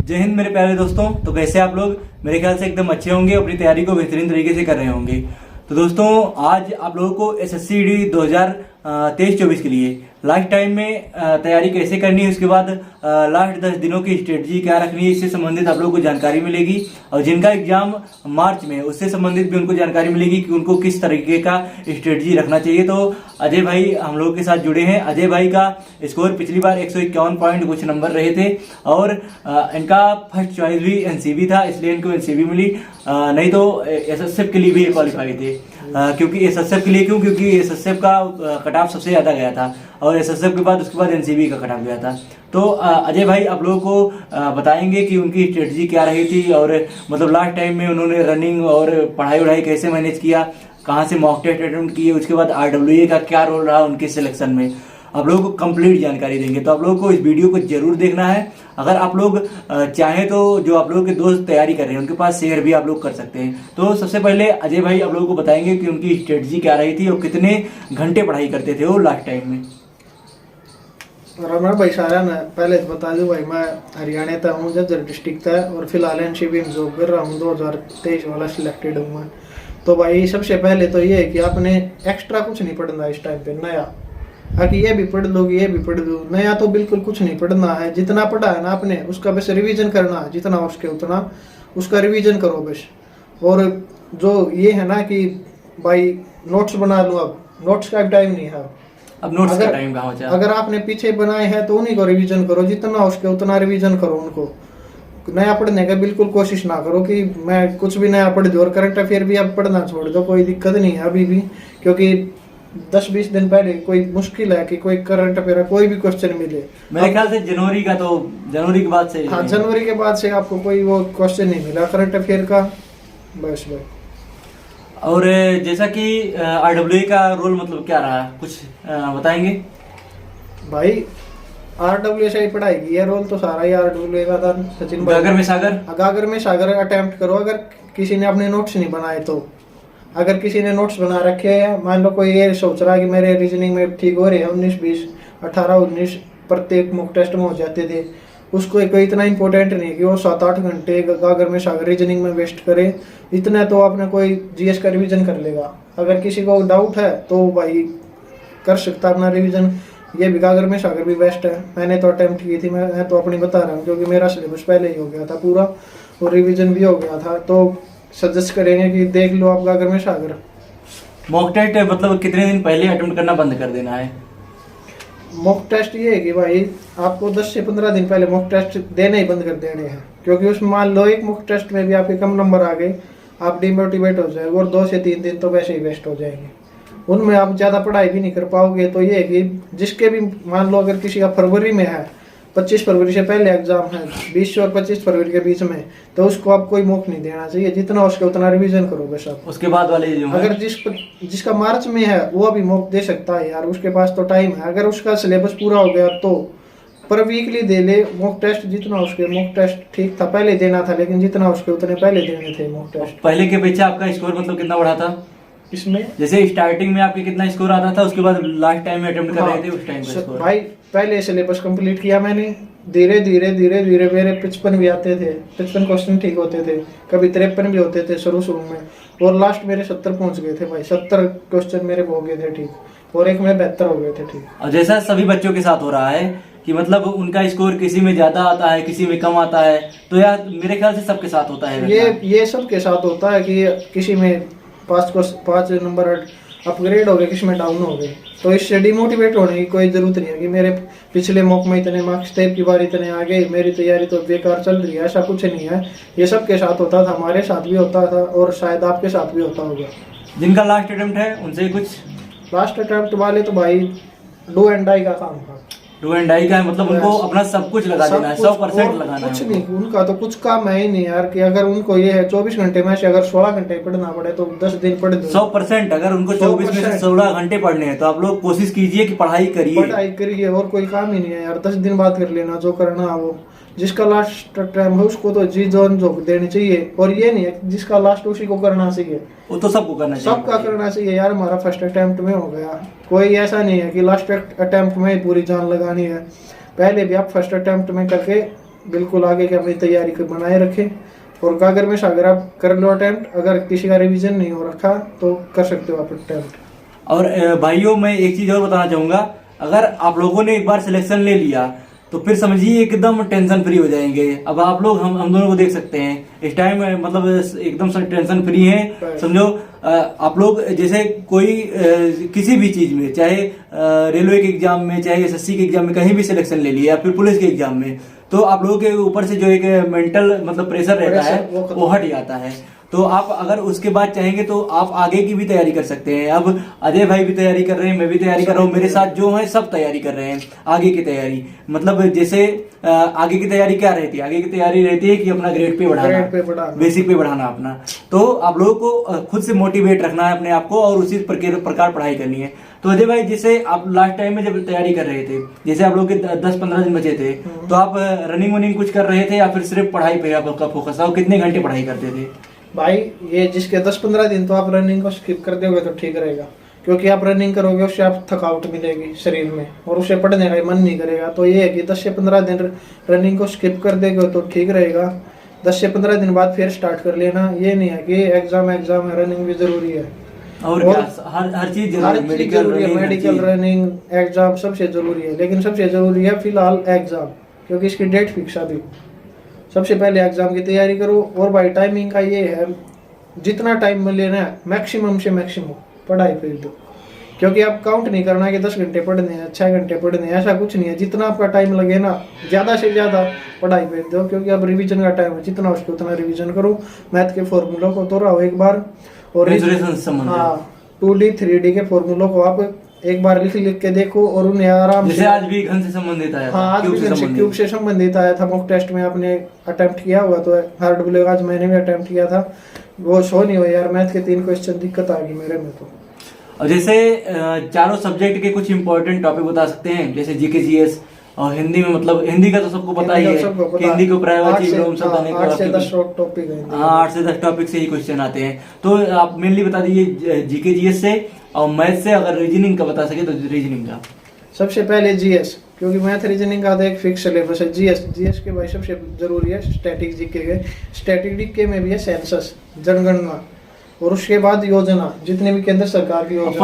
जय हिंद मेरे प्यारे दोस्तों। तो कैसे आप लोग? मेरे ख्याल से एकदम अच्छे होंगे, अपनी तैयारी को बेहतरीन तरीके से कर रहे होंगे। तो दोस्तों आज आप लोगों को SSCD 2023-24 के लिए लास्ट टाइम में तैयारी कैसे करनी है, उसके बाद लास्ट 10 दिनों की स्ट्रेटजी क्या रखनी है, इससे संबंधित आप लोगों को जानकारी मिलेगी। और जिनका एग्जाम मार्च में, उससे संबंधित भी उनको जानकारी मिलेगी कि उनको किस तरीके का स्ट्रेटजी रखना चाहिए। तो अजय भाई हम लोगों के साथ जुड़े हैं। अजय भाई का स्कोर पिछली बार 151 पॉइंट कुछ नंबर रहे थे और इनका फर्स्ट चॉइस भी NCB था, इसलिए इनको NCB मिली। नहीं तो SSF के लिए भी क्वालिफाई थे। क्योंकि SSF के लिए क्योंकि SSF का कट ऑफ सबसे ज्यादा गया था और SSF के बाद उसके बाद NCB का कट ऑफ गया था। तो अजय भाई आप लोगों को बताएंगे कि उनकी स्ट्रेटजी क्या रही थी और मतलब लास्ट टाइम में उन्होंने रनिंग और पढ़ाई कैसे मैनेज किया, कहाँ से मॉक टेस्ट अटेम्प्ट किए, उसके बाद RWA का क्या रोल रहा उनके सिलेक्शन में, आप लोगों को कंप्लीट जानकारी देंगे। तो आप लोगों को इस वीडियो को जरूर देखना है। अगर आप लोग चाहें तो जो आप लोगों के दोस्त तैयारी कर रहे हैं उनके पास शेयर भी आप लोग कर सकते हैं। तो सबसे पहले अजय भाई आप लोगों को बताएंगे कि उनकी स्ट्रेटजी क्या रही थी और कितने घंटे पढ़ाई करते थे वो लास्ट टाइम में। रमण भाई सारा ना पहले तो बता दूं भाई, मैं हरियाणा का हूँ, झज्जर डिस्ट्रिक्ट का, और फिलहाल NCB में जॉब कर रहा हूँ। 2023 वाला सिलेक्टेड हूँ मैं। तो भाई सबसे पहले तो ये है कि आपने एक्स्ट्रा कुछ नहीं पढ़ना इस टाइम पे नया, कि ये भी पढ़ लोगे ये भी पढ़ लो, नया तो बिल्कुल कुछ नहीं पढ़ना है। जितना पढ़ा है ना आपने उसका बस रिवीजन करना है, जितना हो सके उतना उसका रिवीजन करो बस। और जो ये है ना कि भाई नोट्स बना लो, अब नोट्स का टाइम नहीं है। अब नोट्स का टाइम कहाँ बचा? अगर आपने पीछे बनाए हैं तो उन्हीं को रिवीजन करो, जितना हो सके उतना रिवीजन करो। उनको नया पढ़ने का बिल्कुल कोशिश ना करो कि मैं कुछ भी नया पढ़ दूं। और करंट अफेयर भी आप पढ़ना छोड़ दो, कोई दिक्कत नहीं है अभी भी, क्योंकि 10-20 दिन पहले कोई मुश्किल है कि कोई करंट अफेयर कोई भी क्वेश्चन मिले। मेरे ख्याल से जनवरी के बाद से, हाँ जनवरी के बाद से आपको कोई वो क्वेश्चन नहीं मिला करंट अफेयर का, बस भाई। और जैसा कि RWA का रोल मतलब क्या रहा, कुछ बताएंगे भाई? RWA से ही पढ़ाई की है, रोल तो सारा ही RWA का था। सचिन गागर में सागर अटेम्प्ट करो। अगर किसी ने अपने नोट्स नहीं बनाए तो, अगर किसी ने नोट्स बना रखे हैं, मान लो कोई ये सोच रहा है कि मेरे रीजनिंग में ठीक हो रहे हैं 19, 20, 18, 19 प्रत्येक मॉक टेस्ट में हो जाते थे, उसको कोई इतना इंपॉर्टेंट नहीं है कि वो 7-8 घंटे गागर में सागर रीजनिंग में वेस्ट करे। इतना तो आपने कोई GS का रिवीजन कर लेगा। अगर किसी को डाउट है तो भाई कर सकता अपना रिवीजन। ये भी गागर में सागर भी बेस्ट है। मैंने तो अटेम्प्ट की थी, मैं तो अपनी बता रहा हूँ क्योंकि मेरा सिलेबस पहले ही हो गया था पूरा और रिवीजन भी हो गया था। तो सजेस्ट करेंगे कि देख लो आप गागर में सागर। मॉक टेस्ट मतलब कितने दिन पहले अटेम्प्ट करना बंद कर देना है? मॉक टेस्ट ये है कि भाई आपको 10 से 15 दिन पहले मॉक टेस्ट देने ही बंद कर देने हैं, क्योंकि उसमें मान लो एक मॉक टेस्ट में भी आपके कम नंबर आ गए, आप डिमोटिवेट हो जाएंगे और 2 से 3 दिन तो वैसे ही वेस्ट हो जाएंगे। उनमें आप ज़्यादा पढ़ाई भी नहीं कर पाओगे। तो ये है कि जिसके भी मान लो अगर किसी का फरवरी में है, 25 फरवरी से पहले एग्जाम है, 20 और 25 फरवरी के बीच में, तो उसको आप कोई मौका नहीं देना चाहिए। जितना उसके उतना रिवीजन करो बस आप। उसके बाद वाले जो अगर जिसका मार्च में है वो अभी मौका दे सकता है यार, उसके पास तो टाइम है। अगर उसका सिलेबस पूरा हो गया तो पर वीकली दे ले मॉक टेस्ट, जितना उसके मॉक टेस्ट ठीक था पहले देना था, लेकिन जितना उसके उतने पहले देने थे मॉक टेस्ट। पहले के अपेक्षा आपका स्कोर मतलब कितना बढ़ा था इसमें? जैसे स्टार्टिंग में आपके कितना स्कोर आता था, उसके बाद लास्ट टाइम में अटेम्प्ट कर रहे थे उस टाइम का स्कोर? भाई पहले सिलेबस कंप्लीट किया मैंने, धीरे धीरे मेरे 55 भी आते थे, 55 क्वेश्चन ठीक होते थे, कभी 53 भी होते थे शुरू में, और लास्ट मेरे 70 पहुंच गए थे भाई। 70 क्वेश्चन मेरे हो गए थे ठीक, और एक में 72 हो गए थे ठीक। और जैसा सभी बच्चों के साथ हो रहा है कि मतलब उनका स्कोर किसी में ज्यादा आता है किसी में कम आता है, तो यार मेरे ख्याल से सबके साथ होता है ये सबके साथ होता है कि किसी में 5 नंबर अपग्रेड हो गए, किसी में डाउन हो गए। तो इससे डिमोटिवेट होने की कोई जरूरत नहीं है कि मेरे पिछले मॉक में इतने मार्क्स थे, की बार इतने आ गए, मेरी तैयारी तो बेकार चल रही है। ऐसा कुछ नहीं है, ये सबके साथ होता था, हमारे साथ भी होता था और शायद आपके साथ भी होता होगा। जिनका लास्ट अटेम्प्ट है उनसे कुछ? लास्ट अटेम्प्ट वाले तो भाई डू एंड डाई का काम था। डू एंड डाई का मतलब उनको अपना सब कुछ लगा देना है, 100% लगाना है। कुछ नहीं, उनका तो कुछ काम है ही नहीं यार कि अगर उनको ये है 24 घंटे में से अगर 16 घंटे पढ़ना पड़े तो 10 दिन पढ़ दो। 100% अगर उनको 24 में से 16 घंटे पढ़ने हैं तो आप लोग कोशिश कीजिए कि पढ़ाई करिए और कोई काम ही नहीं है यार। 10 दिन बाद कर लेना जो करना है वो। जिसका लास्ट टाइम है उसको तो जी जान झोंक देनी चाहिए, और ये नहीं है जिसका लास्ट उसी को करना चाहिए, वो तो सबको करना चाहिए, सबका करना चाहिए यार। हमारा फर्स्ट अटेम्प्ट में हो गया, कोई ऐसा नहीं है कि लास्ट अटेम्प्ट में पूरी जान लगानी है। पहले भी आप फर्स्ट अटेम्प्ट में करके बिल्कुल आगे की अपनी तैयारी को बनाए रखें। और कागर में अगर आप कर लो अटेम्प्ट, अगर किसी का रिवीजन नहीं हो रखा तो कर सकते हो आप अटेम्प्ट। और भाइयों मैं एक चीज और बताना चाहूंगा, अगर आप लोगों ने एक बार सिलेक्शन ले लिया तो फिर समझिए एकदम टेंशन फ्री हो जाएंगे। अब आप लोग हम दोनों को देख सकते हैं इस टाइम, मतलब एकदम से टेंशन फ्री हैं। समझो आप लोग जैसे कोई किसी भी चीज में, चाहे रेलवे के एग्जाम में, चाहे एसएससी के एग्जाम में, कहीं भी सिलेक्शन ले लिया, या फिर पुलिस के एग्जाम में, तो आप लोगों के ऊपर से जो एक मेंटल मतलब प्रेशर रहता है वो हट जाता है। तो आप अगर उसके बाद चाहेंगे तो आप आगे की भी तैयारी कर सकते हैं। अब अजय भाई भी तैयारी कर रहे हैं, मैं भी तैयारी कर रहा हूँ, मेरे साथ जो है सब तैयारी कर रहे हैं आगे की तैयारी। मतलब जैसे आगे की तैयारी क्या रहती है, आगे की तैयारी रहती है कि अपना ग्रेड पे बढ़ाना, बेसिक पे बढ़ाना अपना। तो आप लोगों को खुद से मोटिवेट रखना है अपने आप को और उसी प्रकार पढ़ाई करनी है। तो अजय भाई जैसे आप लास्ट टाइम में जब तैयारी कर रहे थे, जैसे आप लोग के 10-15 दिन बचे थे, तो आप रनिंग वनिंग कुछ कर रहे थे या फिर सिर्फ पढ़ाई पे आपका फोकस था? कितने घंटे पढ़ाई करते थे? भाई ये जिसके 10-15 दिन तो आप रनिंग को स्किप कर दोगे तो ठीक रहेगा, क्योंकि आप रनिंग करोगे उससे आप थकावट मिलेगी शरीर में और उससे पढ़ने का मन नहीं करेगा। तो ये है कि 10 से 15 दिन रनिंग को स्किप कर देगे तो ठीक रहेगा। 10 से 15 दिन बाद फिर स्टार्ट कर लेना। ये नहीं है कि एग्जाम है, रनिंग भी जरूरी है। और क्या हर चीज जरूरी है, मेडिकल रनिंग एग्जाम सबसे जरूरी है। लेकिन सबसे जरूरी है फिलहाल एग्जाम, क्योंकि इसकी डेट फिक्स अभी। सबसे पहले एग्जाम की तैयारी करो। और भाई टाइमिंग का ये है, जितना टाइम लेना है मैक्सिमम से मैक्सिमम पढ़ाई कर दो, क्योंकि आप काउंट नहीं करना कि 10 घंटे पढ़ने हैं, 6 घंटे पढ़ने हैं, ऐसा कुछ नहीं है। जितना आपका टाइम लगे ना, ज्यादा से ज्यादा पढ़ाई कर दो, क्योंकि अब रिवीजन का टाइम है। जितना उसको उतना रिवीजन करो, मैथ के फॉर्मूलों को दोहराओ एक बार, और 2D 3D के फॉर्मूलों को आप एक बार लिख के देखो और उन्हें आराम से। आज भी घन से संबंधित आया था। हाँ, आज भी क्यूब से संबंधित आया था। मॉक टेस्ट में आपने अटेम्प्ट किया हुआ तो हार्ड बोलेगा, आज मैंने भी अटेम्प्ट किया था, वो शो नहीं हुआ यार। मैथ के 3 क्वेश्चन दिक्कत आ गई मेरे में। तो और जैसे चारों सब्जेक्ट के कुछ इंपॉर्टेंट टॉपिक बता सकते हैं, जैसे जीके जीएस और हिंदी में, मतलब हिंदी का तो सबको पता ही है, हिंदी को प्राइवेसी सब आने 8 से 10 टॉपिक है। हाँ, 8 से 10 टॉपिक से ही क्वेश्चन आते हैं। तो आप मेनली बता दीजिए जीके जीएस से और मैथ से। अगर रीजनिंग का बता सके तो रीजनिंग का। सबसे पहले जीएस, क्योंकि मैथ रीजनिंग का तो एक फिक्स सिलेबस है। जीएस के भाई सबसे जरूरी है स्टैटिक जीके के। स्टैटिक जीके में भी है सेंसस, जनगणना, और उसके बाद योजना, जितने भी केंद्र सरकार की योजना,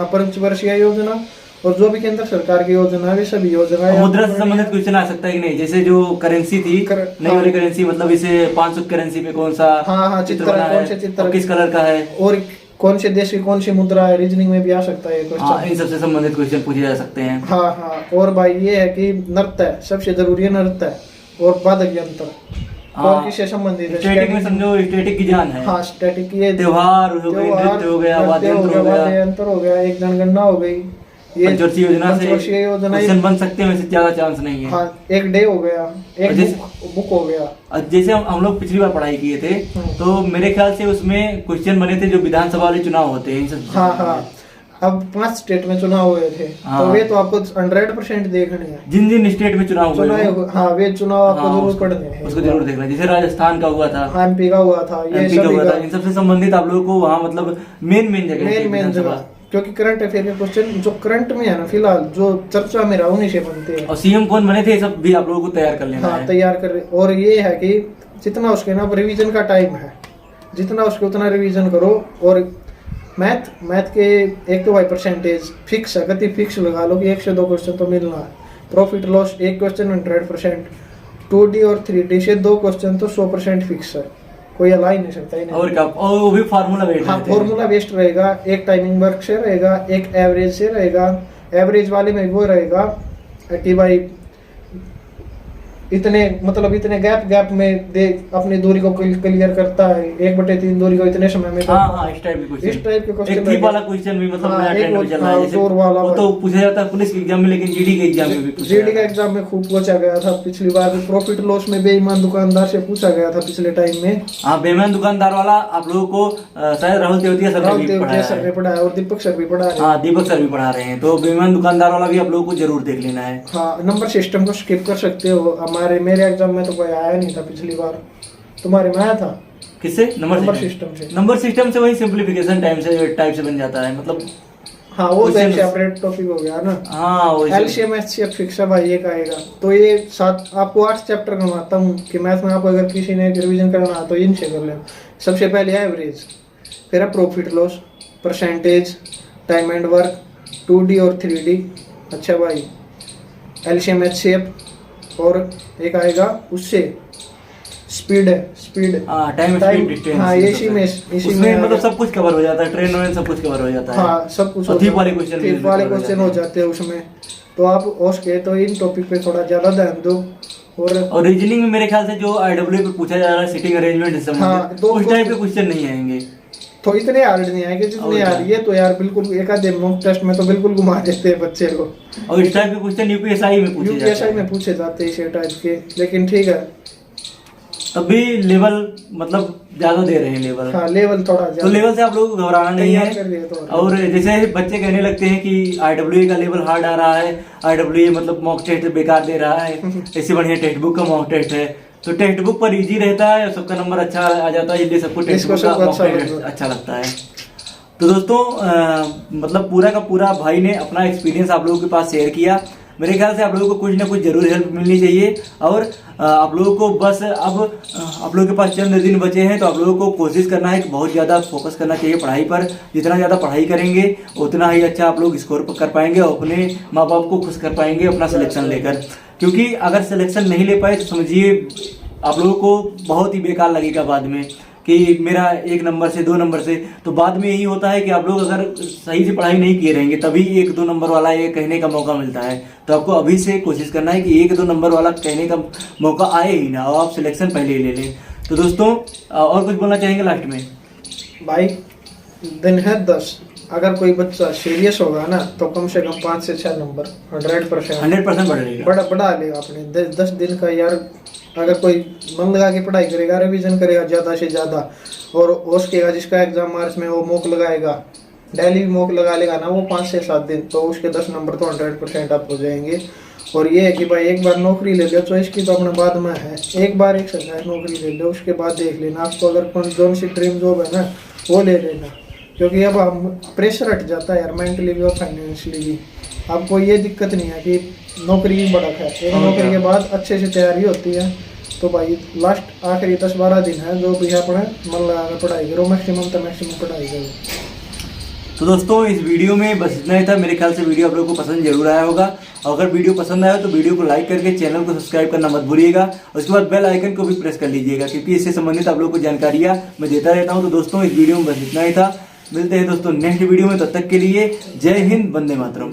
पंचवर्षीय योजना और जो भी केंद्र सरकार की योजना है, सभी योजना। मुद्रा से संबंधित क्वेश्चन आ सकता है कि नहीं? जैसे जो करेंसी थी, नई वाली करेंसी, मतलब इसे 500 करेंसी पे कौन सा चित्र बना है, कौन से चित्र किस कलर का है, और कौन से देश की कौन सी मुद्रा है, रीजनिंग में भी आ सकता है क्वेश्चन। इन सबसे संबंधित क्वेश्चन पूछे जा सकते हैं। हाँ। और भाई ये है कि नृत्य सबसे जरूरी है, नृत्य और वादक यंत्र। और किससे संबंधित है? स्टैटिक में समझो स्टैटिक की जान है। हाँ, स्टैटिक ये त्योहार हो गए, नृत्य हो गया, वाद्य यंत्र हो गया, एक जनगणना हो गई, ये पंचवर्षीय योजना से क्वेश्चन बन सकते हैं, वैसे ज्यादा चांस नहीं है। हाँ, एक डे हो गया, एक बुक हो गया। जैसे हम लोग पिछली बार पढ़ाई किए थे, तो मेरे ख्याल से उसमें क्वेश्चन बने थे जो विधानसभा वाले चुनाव होते हैं, इन सब। हाँ। अब 5 स्टेट में चुनाव हुए थे। तो वे तो आपको 100% देखने हैं। जिन स्टेट में चुनाव हुए, हाँ, वे चुनाव आपको जरूर पढ़ने हैं, उसको जरूर देखना। जैसे राजस्थान का हुआ था, एमपी का हुआ था, ये सब हुआ था। इन सबसे संबंधित आप लोगों को वहाँ मतलब मेन जगह, क्योंकि करंट अफेयर के क्वेश्चन जो करंट में है ना, फिलहाल जो चर्चा में रहा, उन्हीं से बनते हैं। और सीएम कौन बने थे, सब भी आप लोगों को तैयार कर लेना है। तैयार कर। और ये है कि जितना उसके ना रिवीजन का टाइम है, जितना उसके उतना रिवीजन करो। और मैथ के एक तो भाई परसेंटेज फिक्स है, गति फिक्स लगा लो कि 1 से 2 क्वेश्चन तो मिलना है। प्रॉफिट लॉस 1 क्वेश्चन 100%, 2D और 3D से 2 क्वेश्चन तो 100% फिक्स है, कोई अला ही नहीं सकता ही नहीं। और क्या, और वो भी फार्मूला बेस्ड। हाँ, फार्मूला बेस्ड रहेगा। एक टाइमिंग वर्क से रहेगा, एक एवरेज से रहेगा। एवरेज वाले में वो रहेगा कि भाई इतने गैप में दे अपनी दूरी को क्लियर करता है, 1/3 दूरी को इतने समय में। हाँ, इस टाइप के क्वेश्चन एक वाला क्वेश्चन भी मतलब नया ट्रेंड में चल रहा है, जैसे वो तो पूछा जाता है पुलिस के एग्जाम में, लेकिन जीडी के एग्जाम में भी पूछा। जीडी का एग्जाम में खूब पूछा गया था पिछली बार। प्रॉफिट लॉस में बेईमान दुकानदार से पूछा गया था पिछले टाइम में। हाँ, बेईमान दुकानदार वाला आप लोगों को शायद राहुल तेवतिया सर ने पढ़ाया और दीपक सर भी पढ़ा रहे हैं। हाँ, दीपक सर भी पढ़ा रहे हैं। तो बेईमान दुकानदार वाला भी आप लोगों को जरूर देख लेना है। हाँ, नंबर सिस्टम को स्किप कर सकते हो। मेरे एग्जाम में तो कोई आया नहीं था पिछली बार, तुम्हारे में आया था। किससे? नंबर सिस्टम से। नंबर सिस्टम से वही सिंप्लीफिकेशन टाइप से बन जाता है, मतलब हाँ वो तो एक Questions- सेपरेट टॉपिक हो गया ना। हाँ वो एलसीएम एचसीएफ फिक्स है भाई, एक आएगा। तो ये सात आपको 8 चैप्टर करवाता हूँ कि मैथ में आपको अगर किसी ने रिवीजन करना है तो इनसे कर ले। सबसे पहले एवरेज, फिर है profit loss, percentage, time and work, 2D और 3D। अच्छा भाई, एलसीएम एचसीएफ, और एक आएगा उससे स्पीड है, स्पीड हाँ टाइम टाइम, स्पीड डिस्टेंस। हाँ इसी में उसमें मतलब सब कुछ कवर हो जाता है, ट्रेन में सब कुछ कवर हो जाता है। हाँ सब कुछ और थीप वाले क्वेश्चन थीप वाले क्वेश्चन हो जाते हैं उसमें। तो आप उसके तो इन टॉपिक पे थोड़ा ज्यादा ध्यान दो। और रीजनिंग में मेरे ख्याल से जो आईडब्ल्यू पे पूछा जा रहा है सिटिंग अरेंजमेंट से हाँ, संबंधित, उस टाइप के क्वेश्चन नहीं आएंगे। तो इतने हार्ड नहीं आएंगे जितने यार ये तो यार बिल्कुल एक आधे मॉक टेस्ट में तो बिल्कुल घुमा देते हैं बच्चे को। और इस टाइप के क्वेश्चन यूपीएसआई में पूछे जाते यूपीएसआई हैं। में पूछे जाते हैं इसी टाइप के, लेकिन ठीक है। तब भी लेवल मतलब ज्यादा दे रहे हैं लेवल। हाँ लेवल थोड़ा तो ज्यादा लेवल से आप लोग को घबराना नहीं तैयार कर दिए है। तो। और जैसे बच्चे कहने लगते हैं कि आईडब्ल्यू का लेवल हार्ड आ रहा है, आईडब्ल्यू मतलब मॉक टेस्ट बेकार दे रहा है, इससे बढ़िया टेक्स्ट बुक का मॉक टेस्ट है। तो टेक्स्ट बुक पर इजी रहता है, सबका नंबर अच्छा आ जाता है, इसलिए सबको टेक्स्ट इसको बुक का सबको मॉक अच्छा टेस्ट लगता है। अच्छा लगता है। तो दोस्तों मतलब पूरा का पूरा भाई ने अपना एक्सपीरियंस आप लोगों के पास शेयर किया। मेरे ख्याल से आप लोगों को कुछ ना कुछ जरूर हेल्प मिलनी चाहिए। और आप लोगों को बस अब आप लोगों के पास चंद दिन बचे हैं, तो आप लोगों को कोशिश करना है कि बहुत ज़्यादा फोकस करना चाहिए पढ़ाई पर। जितना ज़्यादा पढ़ाई करेंगे उतना ही अच्छा आप लोग स्कोर कर पाएंगे और अपने माँ बाप को खुश कर पाएंगे अपना सिलेक्शन लेकर। क्योंकि अगर सिलेक्शन नहीं ले पाए तो समझिए आप लोगों को बहुत ही बेकार लगेगा बाद में कि मेरा 1 नंबर से 2 नंबर से। तो बाद में यही होता है कि आप लोग अगर सही से पढ़ाई नहीं किए रहेंगे तभी 1-2 नंबर वाला ये कहने का मौका मिलता है। तो आपको अभी से कोशिश करना है कि 1-2 नंबर वाला कहने का मौका आए ही ना, और आप सिलेक्शन पहले ही ले लें। तो दोस्तों और कुछ बोलना चाहेंगे लास्ट में? भाई दिन है 10, अगर कोई बच्चा सीरियस होगा ना तो कम से कम 5 से 6 नंबर 100% बढ़ रहेगा। बढ़ा लेगा अपने 10 दिन का। यार अगर कोई मन लगा के पढ़ाई करेगा, रिवीजन करेगा ज़्यादा से ज़्यादा, और उसके जिसका एग्जाम मार्च में वो मॉक लगाएगा, डेली मॉक लगा लेगा ना वो 5 से 7 दिन, तो उसके 10 नंबर तो 100% आप हो जाएंगे। और ये है कि भाई एक बार नौकरी ले लो, चॉइस की तो अपने बाद में है। एक बार एक सरकारी नौकरी ले लो, उसके बाद देख लेना आपको अगर कौन सी ड्रीम जॉब है ना वो ले लेना। क्योंकि अब हम प्रेशर हट जाता है यार, मेंटली भी और फाइनेंशियली भी। आपको ये दिक्कत नहीं है कि नौकरी की बड़ा है, एक नौकरी के बाद अच्छे से तैयारी होती है। तो भाई लास्ट आखिरी 10-12 दिन है, जो भी है अपने मन लगा कर पढ़ाई करो, मैक्सिमम तो मैक्सिमम पढ़ाई करो। तो दोस्तों इस वीडियो में बस इतना ही था। मेरे ख्याल से वीडियो आप लोगों को पसंद जरूर आया होगा। अगर वीडियो पसंद आया तो वीडियो को लाइक करके चैनल को सब्सक्राइब करना मत भूलिएगा। उसके बाद बेल आइकन को भी प्रेस कर लीजिएगा, क्योंकि इससे संबंधित आप लोगों को जानकारियाँ मैं देता रहता हूँ। तो दोस्तों इस वीडियो में बस इतना ही था। मिलते हैं दोस्तों नेक्स्ट वीडियो में, तब तक के लिए जय हिंद, वंदे मातरम।